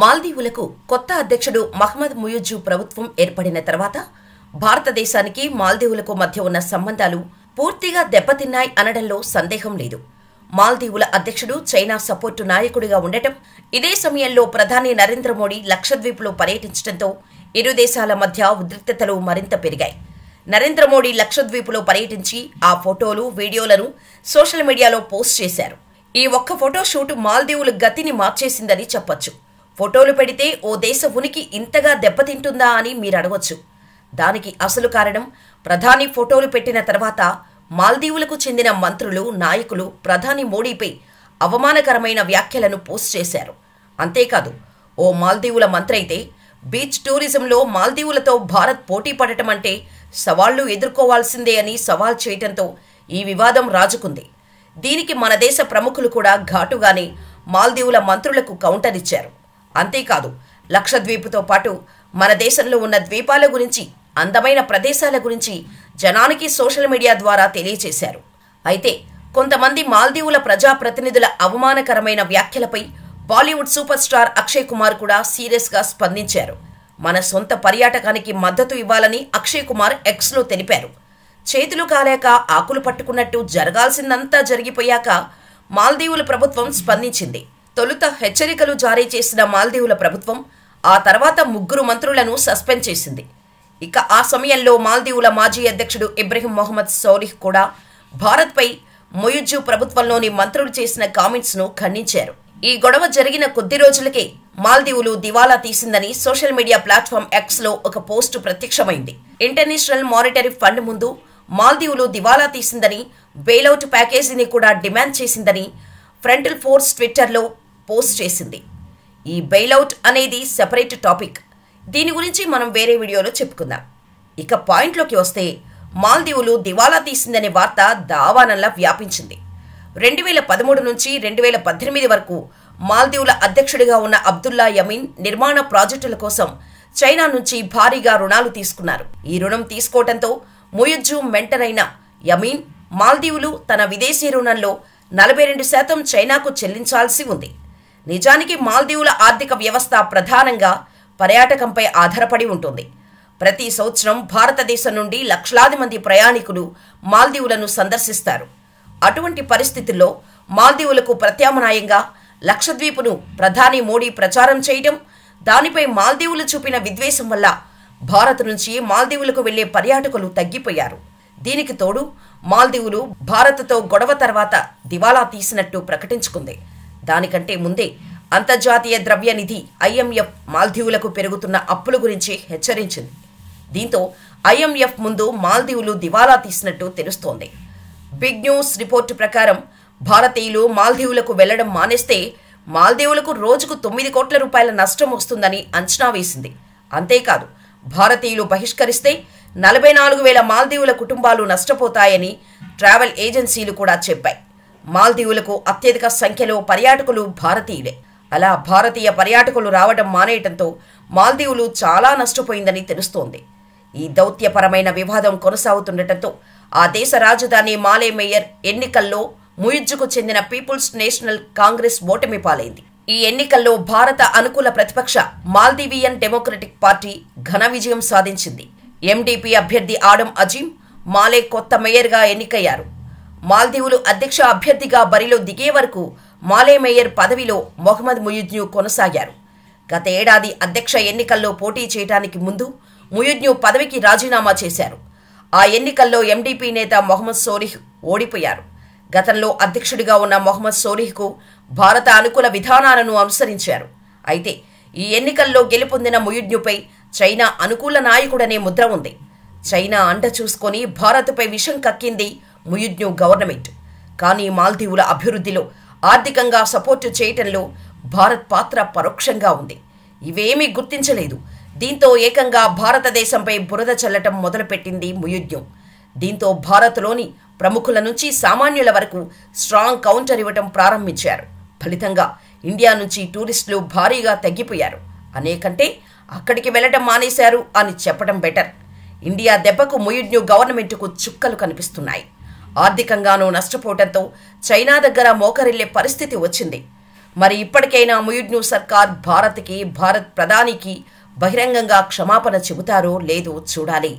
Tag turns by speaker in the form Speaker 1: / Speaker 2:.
Speaker 1: మాల్దీవులకు కొత్త అధ్యక్షుడు మహ్మద్ ముయిజ్జు ప్రభుత్వం ఏర్పడిన తర్వాత భారతదేశానికి మాల్దీవులకు మధ్య ఉన్న సంబంధాలు పూర్తిగా దెబ్బతిన్నాయి అనడంలో సందేహం లేదు. మాల్దీవుల అధ్యక్షుడు చైనా సపోర్టు నాయకుడిగా ఉండటం, ఇదే సమయంలో ప్రధాని నరేంద్ర మోడీ లక్షద్వీప్లో పర్యటించడంతో ఇరు దేశాల మధ్య ఉద్రిక్తతలు మరింత పెరిగాయి. నరేంద్ర మోడీ లక్షద్వీప్లో పర్యటించి ఆ ఫోటోలు, వీడియోలను సోషల్ మీడియాలో పోస్ట్ చేశారు. ఈ ఒక్క ఫోటో షూట్ మాల్దీవుల గతిని మార్చేసిందని చెప్పొచ్చు. ఫోటోలు పెడితే ఓ దేశ ఉనికి ఇంతగా దెబ్బతింటుందా అని మీరు అడగొచ్చు. దానికి అసలు కారణం, ప్రధాని ఫోటోలు పెట్టిన తర్వాత మాల్దీవులకు చెందిన మంత్రులు, నాయకులు ప్రధాని మోడీపై అవమానకరమైన వ్యాఖ్యలను పోస్ట్ చేశారు. అంతేకాదు, ఓ మాల్దీవుల మంత్రి అయితే బీచ్ టూరిజంలో మాల్దీవులతో భారత్ పోటీ పడటం అంటే సవాళ్లు ఎదుర్కోవాల్సిందే అని సవాల్ చేయటంతో ఈ వివాదం రాజుకుంది. దీనికి మన దేశ ప్రముఖులు కూడా ఘాటుగానే మాల్దీవుల మంత్రులకు కౌంటర్ ఇచ్చారు. అంతేకాదు, లక్షద్వీపుతో పాటు మన దేశంలో ఉన్న ద్వీపాల గురించి, అందమైన ప్రదేశాల గురించి జనానికి సోషల్ మీడియా ద్వారా తెలియచేశారు. అయితే కొంతమంది మాల్దీవుల ప్రజాప్రతినిధుల అవమానకరమైన వ్యాఖ్యలపై బాలీవుడ్ సూపర్ స్టార్ అక్షయ్ కుమార్ కూడా సీరియస్గా స్పందించారు. మన సొంత పర్యాటకానికి మద్దతు ఇవ్వాలని అక్షయ్ కుమార్ ఎక్స్లో తెలిపారు. చేతులు కాలేక ఆకులు పట్టుకున్నట్టు జరగాల్సిందంతా జరిగిపోయాక మాల్దీవుల ప్రభుత్వం స్పందించింది. తొలుత హెచ్చరికలు జారీ చేసిన మాల్దీవుల ప్రభుత్వం ఆ తర్వాత 3 మంత్రులను సస్పెండ్ చేసింది. ఇక ఆ సమయంలో మాల్దీవుల మాజీ అధ్యక్షుడు ఇబ్రహీం మొహమ్మద్ సోలిహ్ కూడా భారత్పై ముయిజ్జు ప్రభుత్వంలోని మంత్రులు చేసిన కామెంట్స్ను ఖండించారు. ఈ గొడవ జరిగిన కొద్ది రోజులకే మాల్దీవులు దివాలా తీసిందని సోషల్ మీడియా ప్లాట్ఫామ్ ఎక్స్లో ఒక పోస్టు ప్రత్యక్షమైంది. ఇంటర్నేషనల్ మానిటరీ ఫండ్ ముందు మాల్దీవులు దివాలా తీసిందని, బెయిలౌట్ ప్యాకేజీని కూడా డిమాండ్ చేసిందని ఫ్రంటల్ ఫోర్స్ ట్విట్టర్లో పోస్ట్ చేసింది. ఈ బెయిలౌట్ అనేది సెపరేట్ టాపిక్. దీని గురించి మనం వేరే వీడియోలో చెప్పుకుందాం. ఇక పాయింట్లోకి వస్తే, మాల్దీవులు దివాలా తీసిందనే వార్త దావానంలా వ్యాపించింది. 2013 నుంచి 2018 వరకు మాల్దీవుల అధ్యక్షుడిగా ఉన్న అబ్దుల్లా యమీన్ నిర్మాణ ప్రాజెక్టుల కోసం చైనా నుంచి భారీగా రుణాలు తీసుకున్నారు. ఈ రుణం తీసుకోవడంతో ముయిజ్జు మెంటర్ అయిన యమీన్ మాల్దీవులు తన విదేశీ రుణంలో 42% చైనాకు చెల్లించాల్సి ఉంది. నిజానికి మాల్దీవుల ఆర్థిక వ్యవస్థ ప్రధానంగా పర్యాటకంపై ఆధారపడి ఉంటుంది. ప్రతి సంవత్సరం భారతదేశం నుండి లక్షలాది మంది ప్రయాణికులు మాల్దీవులను సందర్శిస్తారు. అటువంటి పరిస్థితుల్లో మాల్దీవులకు ప్రత్యామ్నాయంగా లక్షద్వీపును ప్రధాని మోడీ ప్రచారం చేయడం, దానిపై మాల్దీవులు చూపిన విద్వేషం వల్ల భారత్ నుంచి మాల్దీవులకు వెళ్లే పర్యాటకులు తగ్గిపోయారు. దీనికి తోడు మాల్దీవులు భారత్తో గొడవ తర్వాత దివాలా తీసినట్టు ప్రకటించుకుంది. దానికంటే ముందే అంతర్జాతీయ ద్రవ్య నిధి IMF మాల్దీవులకు పెరుగుతున్న అప్పుల గురించి హెచ్చరించింది. దీంతో IMF ముందు మాల్దీవులు దివాలా తీసినట్టు తెలుస్తోంది. బిగ్ న్యూస్ రిపోర్టు ప్రకారం భారతీయులు మాల్దీవులకు వెళ్లడం మానేస్తే మాల్దీవులకు రోజుకు 9 కోట్ల రూపాయల నష్టం వస్తుందని అంచనా వేసింది. అంతేకాదు, భారతీయులు బహిష్కరిస్తే 44,000 మాల్దీవుల కుటుంబాలు నష్టపోతాయని ట్రావెల్ ఏజెన్సీలు కూడా చెప్పాయి. మాల్దీవులకు అత్యధిక సంఖ్యలో పర్యాటకులు భారతీయులే. అలా భారతీయ పర్యాటకులు రావడం మానేయటంతో మాల్దీవులు చాలా నష్టపోయిందని తెలుస్తోంది. ఈ దౌత్యపరమైన వివాదం కొనసాగుతుండటంతో ఆ దేశ రాజధాని మాలే మేయర్ ఎన్నికల్లో ముయిజ్జుకు చెందిన పీపుల్స్ నేషనల్ కాంగ్రెస్ ఓటమి పాలైంది. ఈ ఎన్నికల్లో భారత అనుకూల ప్రతిపక్ష మాల్దీవియన్ డెమోక్రటిక్ పార్టీ ఘన విజయం సాధించింది. MDP అభ్యర్థి ఆడమ్ అజీమ్ మాలే కొత్త మేయర్గా ఎన్నికయ్యారు. మాల్దీవులు అధ్యక్ష అభ్యర్థిగా బరిలో దిగే వరకు మాలే మేయర్ పదవిలో మొహమ్మద్ ముయిజ్జు కొనసాగారు. గత ఏడాది అధ్యక్ష ఎన్నికల్లో పోటీ చేయడానికి ముందు ముయిజ్జు పదవికి రాజీనామా చేశారు. ఆ ఎన్నికల్లో MDP నేత మొహమ్మద్ సోలిహ్ ఓడిపోయారు. గతంలో అధ్యక్షుడిగా ఉన్న మొహమ్మద్ సోలిహ్కు భారత అనుకూల విధానాలను అనుసరించారు. అయితే ఈ ఎన్నికల్లో గెలుపొందిన ముయిజ్జుపై చైనా అనుకూల నాయకుడనే ముద్ర ఉంది. చైనా అండ చూసుకొని భారత్పై విషం కక్కింది ముయిజ్జు గవర్నమెంట్. కానీ మాల్దీవుల అభివృద్ధిలో, ఆర్థికంగా సపోర్టు చేయటంలో భారత్ పాత్ర పరోక్షంగా ఉంది. ఇవేమీ గుర్తించలేదు. దీంతో ఏకంగా భారతదేశంపై బురద చల్లటం మొదలుపెట్టింది ముయిజ్జు. దీంతో భారత్లోని ప్రముఖుల నుంచి సామాన్యుల వరకు స్ట్రాంగ్ కౌంటర్ ఇవ్వటం ప్రారంభించారు. ఫలితంగా ఇండియా నుంచి టూరిస్టులు భారీగా తగ్గిపోయారు. అనేకంటే అక్కడికి వెళ్లడం మానేశారు అని చెప్పడం బెటర్. ఇండియా దెబ్బకు ముయిజ్జు గవర్నమెంట్కు చుక్కలు కనిపిస్తున్నాయి. ఆర్థికంగానూ నష్టపోవడంతో చైనా దగ్గర మోకరిల్లే పరిస్థితి వచ్చింది. మరి ఇప్పటికైనా ముయిజ్ను సర్కార్ భారత్ ప్రధానికి బహిరంగంగా క్షమాపణ చెబుతారో లేదో చూడాలి.